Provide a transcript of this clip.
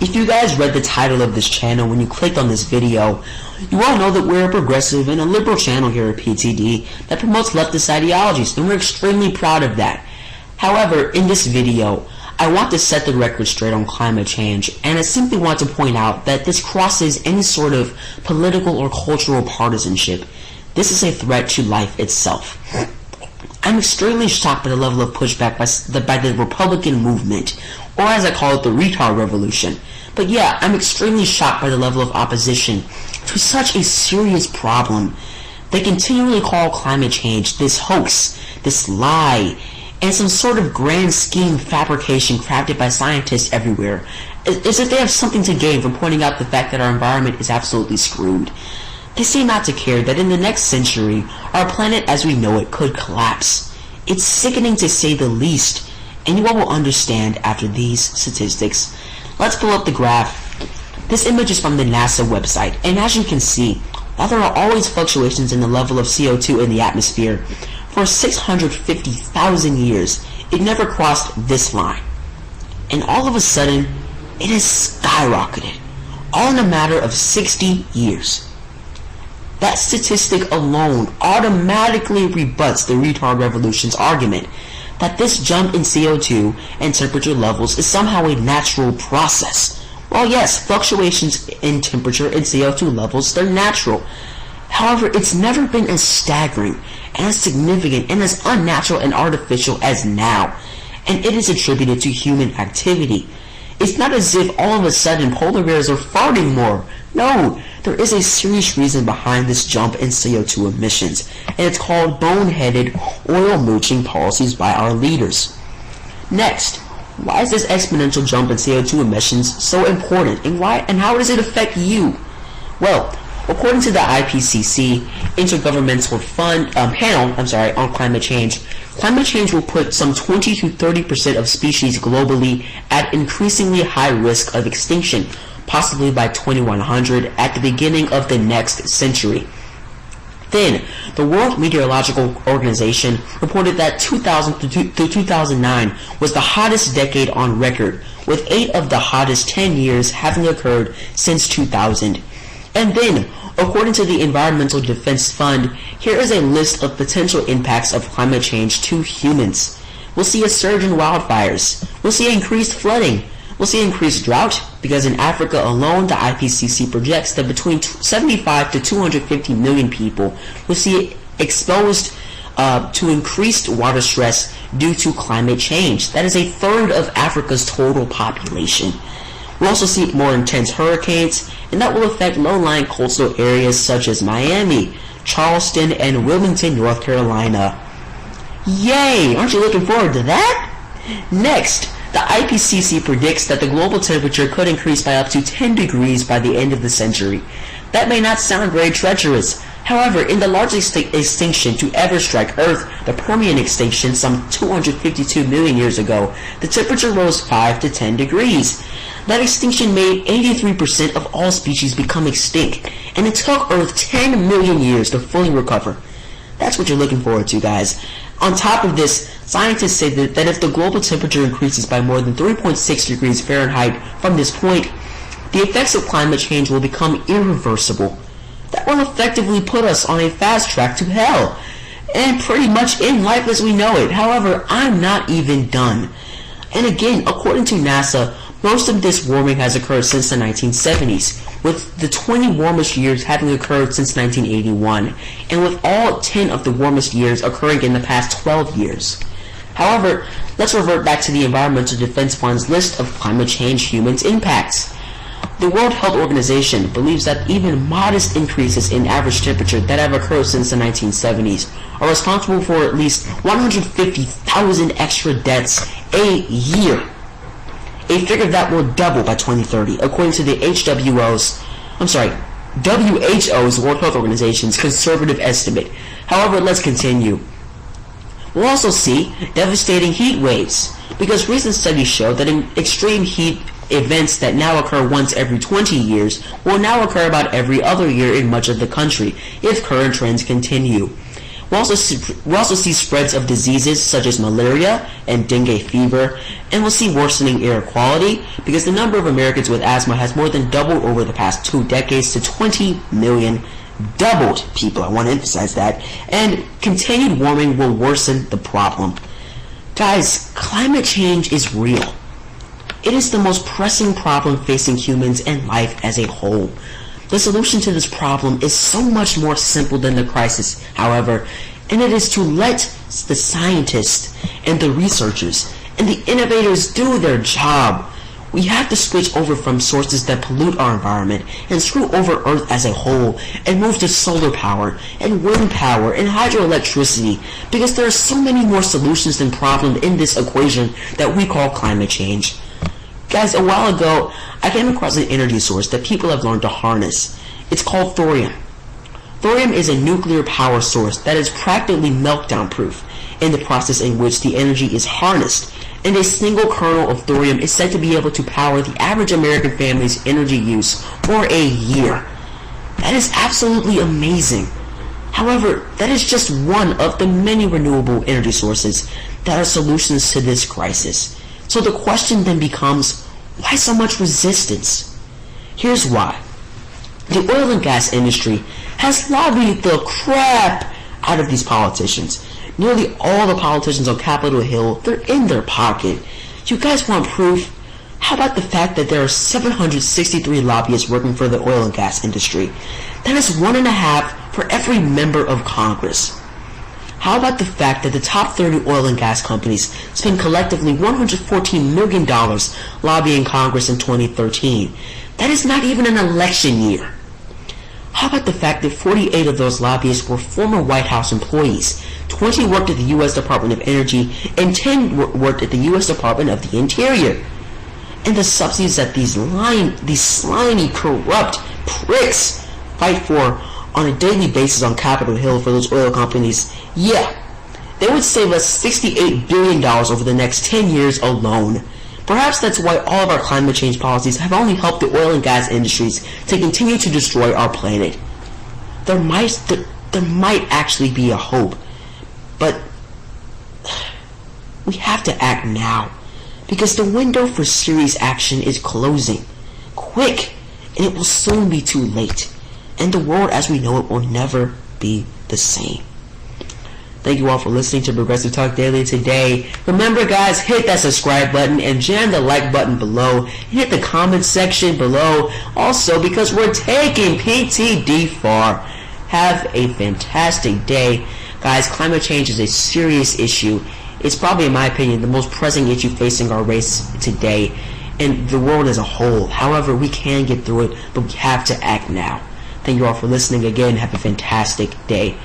If you guys read the title of this channel when you clicked on this video, you all know that we're a progressive and a liberal channel here at PTD that promotes leftist ideologies, and we're extremely proud of that. However, in this video, I want to set the record straight on climate change, and I simply want to point out that this crosses any sort of political or cultural partisanship. This is a threat to life itself. I'm extremely shocked by the level of pushback by the Republican movement, or as I call it, the retard revolution. But yeah, I'm extremely shocked by the level of opposition to such a serious problem. They continually call climate change this hoax, this lie, and some sort of grand scheme fabrication crafted by scientists everywhere, as if they have something to gain from pointing out the fact that our environment is absolutely screwed. They seem not to care that in the next century, our planet as we know it could collapse. It's sickening to say the least, and you all will understand after these statistics. Let's pull up the graph. This image is from the NASA website, and as you can see, while there are always fluctuations in the level of CO2 in the atmosphere, for 650,000 years, it never crossed this line. And all of a sudden, it has skyrocketed, all in a matter of 60 years. That statistic alone automatically rebuts the retard revolution's argument that this jump in CO2 and temperature levels is somehow a natural process. Well, yes, fluctuations in temperature and CO2 levels, they're natural. However, it's never been as staggering and as significant and as unnatural and artificial as now, and it is attributed to human activity. It's not as if all of a sudden polar bears are farting more. No, there is a serious reason behind this jump in CO2 emissions, and it's called boneheaded oil mooching policies by our leaders. Next, why is this exponential jump in CO2 emissions so important, and how does it affect you? Well, according to the IPCC Intergovernmental Panel on Climate change will put some 20 to 30% of species globally at increasingly high risk of extinction, possibly by 2100 at the beginning of the next century. Then, the World Meteorological Organization reported that 2000 to 2009 was the hottest decade on record, with 8 of the hottest 10 years having occurred since 2000. And then, according to the Environmental Defense Fund, here is a list of potential impacts of climate change to humans. We'll see a surge in wildfires. We'll see increased flooding. We'll see increased drought, because in Africa alone, the IPCC projects that between 75 to 250 million people will see exposed to increased water stress due to climate change. That is a third of Africa's total population. We'll also see more intense hurricanes, and that will affect low-lying coastal areas such as Miami, Charleston, and Wilmington, North Carolina. Yay! Aren't you looking forward to that? Next, the IPCC predicts that the global temperature could increase by up to 10 degrees by the end of the century. That may not sound very treacherous. However, in the largest extinction to ever strike Earth, the Permian extinction some 252 million years ago, the temperature rose 5 to 10 degrees. That extinction made 83% of all species become extinct, and it took Earth 10 million years to fully recover. That's what you're looking forward to, guys. On top of this, scientists say that if the global temperature increases by more than 3.6 degrees Fahrenheit from this point, the effects of climate change will become irreversible. That will effectively put us on a fast track to hell, and pretty much end life as we know it. However, I'm not even done. And again, according to NASA, most of this warming has occurred since the 1970s, with the 20 warmest years having occurred since 1981, and with all 10 of the warmest years occurring in the past 12 years. However, let's revert back to the Environmental Defense Fund's list of climate change humans' impacts. The World Health Organization believes that even modest increases in average temperature that have occurred since the 1970s are responsible for at least 150,000 extra deaths a year. A figure that will double by 2030, according to the WHO's World Health Organization's conservative estimate. However, let's continue. We'll also see devastating heat waves, because recent studies show that extreme heat events that now occur once every 20 years will now occur about every other year in much of the country if current trends continue. We also see spreads of diseases such as malaria and dengue fever, and we'll see worsening air quality because the number of Americans with asthma has more than doubled over the past 2 decades to 20 million. Doubled, people, I want to emphasize that. And continued warming will worsen the problem. Guys, climate change is real. It is the most pressing problem facing humans and life as a whole. The solution to this problem is so much more simple than the crisis, however, and it is to let the scientists and the researchers and the innovators do their job. We have to switch over from sources that pollute our environment and screw over Earth as a whole and move to solar power and wind power and hydroelectricity because there are so many more solutions than problems in this equation that we call climate change. Guys, a while ago, I came across an energy source that people have learned to harness. It's called thorium. Thorium is a nuclear power source that is practically meltdown proof in the process in which the energy is harnessed, and a single kernel of thorium is said to be able to power the average American family's energy use for a year. That is absolutely amazing. However, that is just one of the many renewable energy sources that are solutions to this crisis. So the question then becomes, why so much resistance? Here's why. The oil and gas industry has lobbied the crap out of these politicians. Nearly all the politicians on Capitol Hill, they're in their pocket. You guys want proof? How about the fact that there are 763 lobbyists working for the oil and gas industry? That is 1.5 for every member of Congress. How about the fact that the top 30 oil and gas companies spent collectively $114 million lobbying Congress in 2013? That is not even an election year. How about the fact that 48 of those lobbyists were former White House employees, 20 worked at the U.S. Department of Energy, and 10 worked at the U.S. Department of the Interior? And the subsidies that these slimy, corrupt pricks fight for on a daily basis on Capitol Hill for those oil companies, yeah, they would save us $68 billion over the next 10 years alone. Perhaps that's why all of our climate change policies have only helped the oil and gas industries to continue to destroy our planet. There might actually be a hope, but we have to act now because the window for serious action is closing. Quick, and it will soon be too late. And the world as we know it will never be the same. Thank you all for listening to Progressive Talk Daily today. Remember, guys, hit that subscribe button and jam the like button below. Hit the comment section below also because we're taking PTD far. Have a fantastic day. Guys, climate change is a serious issue. It's probably, in my opinion, the most pressing issue facing our race today and the world as a whole. However, we can get through it, but we have to act now. Thank you all for listening again. Have a fantastic day.